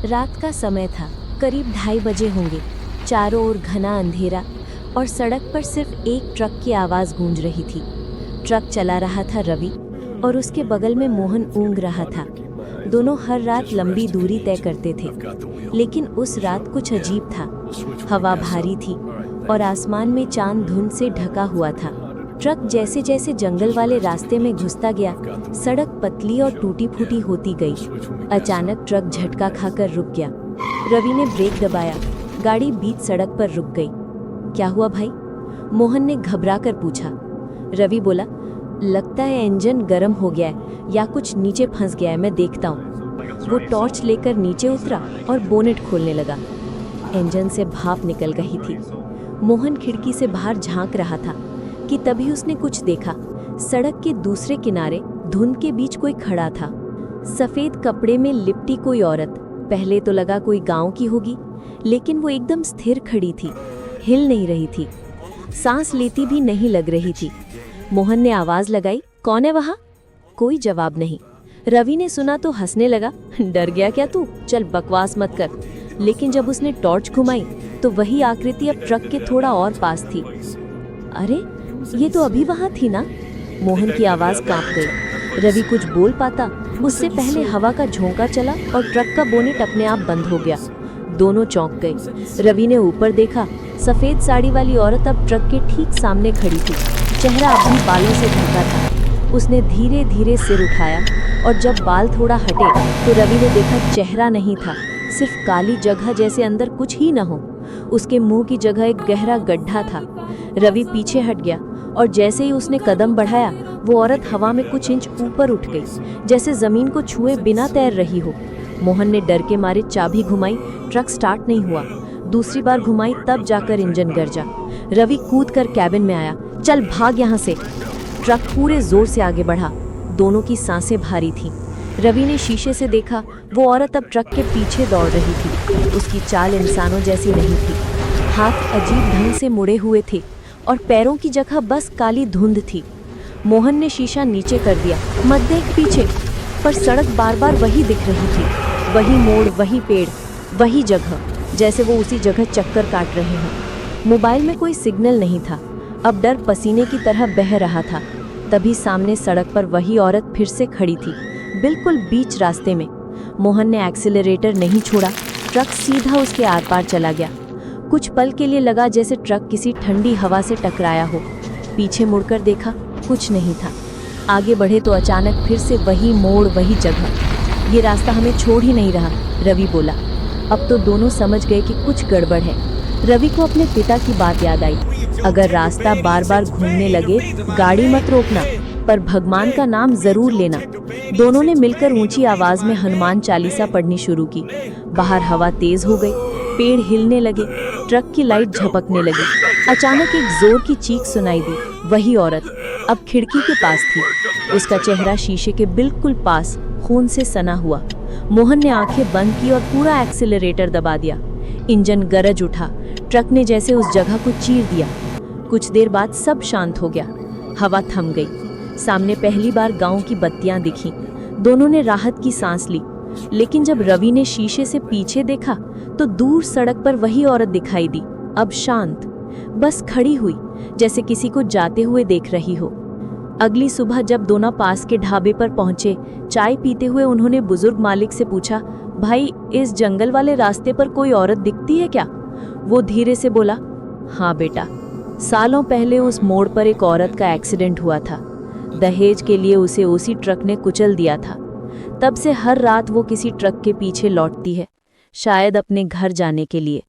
रात का समय था, करीब 2:30 बजे होंगे। चारों ओर घना अंधेरा और सड़क पर सिर्फ एक ट्रक की आवाज़ गूंज रही थी। ट्रक चला रहा था रवि और उसके बगल में मोहन ऊँग रहा था। दोनों हर रात लंबी दूरी तय करते थे, लेकिन उस रात कुछ अजीब था। हवा भारी थी और आसमान में चांद धुंध से ढका हुआ था। ट्रक जैसे जैसे जंगल वाले रास्ते में घुसता गया, सड़क पतली और टूटी फूटी होती गई। अचानक ट्रक झटका खाकर रुक गया। रवि ने ब्रेक दबाया, गाड़ी बीच सड़क पर रुक गई। क्या हुआ भाई? मोहन ने घबराकर पूछा। रवि बोला, लगता है इंजन गर्म हो गया है या कुछ नीचे फंस गया है, मैं देखता हूँ। वो टॉर्च लेकर नीचे उतरा और बोनेट खोलने लगा। इंजन से भाप निकल रही थी। मोहन खिड़की से बाहर झांक रहा था कि तभी उसने कुछ देखा। सड़क के दूसरे किनारे धुंध के बीच कोई खड़ा था। सफेद कपड़े में लिपटी कोई औरत। पहले तो लगा कोई गांव की होगी, लेकिन वो एकदम स्थिर खड़ी थी, हिल नहीं रही थी, सांस लेती भी नहीं लग रही थी। मोहन ने आवाज लगाई, कौन है वहाँ? कोई जवाब नहीं। रवि ने सुना तो हंसने लगा, डर गया क्या तू? चल बकवास मत कर। लेकिन जब उसने टॉर्च घुमाई तो वही आकृति अब ट्रक के थोड़ा और पास थी। अरे ये तो अभी वहाँ थी ना? मोहन की आवाज कांप गई। रवि कुछ बोल पाता उससे पहले हवा का झोंका चला और ट्रक का बोनेट अपने आप बंद हो गया। दोनों चौंक गए। रवि ने ऊपर देखा, सफेद साड़ी वाली औरत अब ट्रक के ठीक सामने खड़ी थी। चेहरा अभी बालों से ढका था। उसने धीरे धीरे सिर उठाया और जब बाल थोड़ा हटे तो रवि ने देखा चेहरा नहीं था, सिर्फ काली जगह जैसे अंदर कुछ ही न हो। उसके मुंह की जगह एक गहरा गड्ढा था। रवि पीछे हट गया और जैसे ही उसने कदम बढ़ाया वो औरत हवा में कुछ इंच ऊपर उठ गई, जैसे जमीन को छुए बिना तैर रही हो। मोहन ने डर के मारे चाबी घुमाई, ट्रक स्टार्ट नहीं हुआ। दूसरी बार घुमाई तब जाकर इंजन गरजा। रवि कूद कर कैबिन में आया, चल भाग यहाँ से। ट्रक पूरे जोर से आगे बढ़ा। दोनों की सांसें भारी थीं। रवि ने शीशे से देखा, वो औरत अब ट्रक के पीछे दौड़ रही थी। उसकी चाल इंसानों जैसी नहीं थी। हाथ अजीब ढंग से मुड़े हुए थे और पैरों की जगह बस काली धुंध थी। मोहन ने शीशा नीचे कर दिया, मत देख पीछे। पर सड़क बार बार वही दिख रही थी, वही मोड़, वही पेड़, वही जगह, जैसे वो उसी जगह चक्कर काट रहे हों। मोबाइल में कोई सिग्नल नहीं था। अब डर पसीने की तरह बह रहा था। तभी सामने सड़क पर वही औरत फिर से खड़ी थी, बिल्कुल बीच रास्ते में। मोहन ने एक्सीलरेटर नहीं छोड़ा, ट्रक सीधा उसके आर पार चला गया। कुछ पल के लिए लगा जैसे ट्रक किसी ठंडी हवा से टकराया हो। पीछे मुड़कर देखा, कुछ नहीं था। आगे बढ़े तो अचानक फिर से वही मोड़, वही जगह। ये रास्ता हमें छोड़ ही नहीं रहा, रवि बोला। अब तो दोनों समझ गए कि कुछ गड़बड़ है। रवि को अपने पिता की बात याद आई, अगर रास्ता बार बार घूमने लगे, गाड़ी मत रोकना, पर भगवान का नाम जरूर लेना। दोनों ने मिलकर ऊंची आवाज में हनुमान चालीसा पढ़नी शुरू की। बाहर हवा तेज हो गई, पेड़ हिलने लगे, ट्रक की लाइट झपकने लगी। अचानक एक जोर की चीख सुनाई दी। वही औरत अब खिड़की के पास थी। उसका चेहरा शीशे के बिल्कुल पास, खून से सना हुआ। मोहन ने आंखें बंद की और पूरा एक्सीलरेटर दबा दिया। इंजन गरज उठा, ट्रक ने जैसे उस जगह को चीर दिया। कुछ देर बाद सब शांत हो गया, हवा थम गई। सामने पहली बार गांव की बत्तियां दिखीं। दोनों ने राहत की सांस ली। लेकिन जब रवि ने शीशे से पीछे देखा तो दूर सड़क पर वही औरत दिखाई दी, अब शांत, बस खड़ी हुई, जैसे किसी को जाते हुए देख रही हो। अगली सुबह जब दोनों पास के ढाबे पर पहुंचे, चाय पीते हुए उन्होंने बुजुर्ग मालिक से पूछा, भाई इस जंगल वाले रास्ते पर कोई औरत दिखती है क्या? वो धीरे से बोला, हाँ बेटा, सालों पहले उस मोड़ पर एक औरत का एक्सीडेंट हुआ था। दहेज के लिए उसे उसी ट्रक ने कुचल दिया था। तब से हर रात वो किसी ट्रक के पीछे लौटती है, शायद अपने घर जाने के लिए।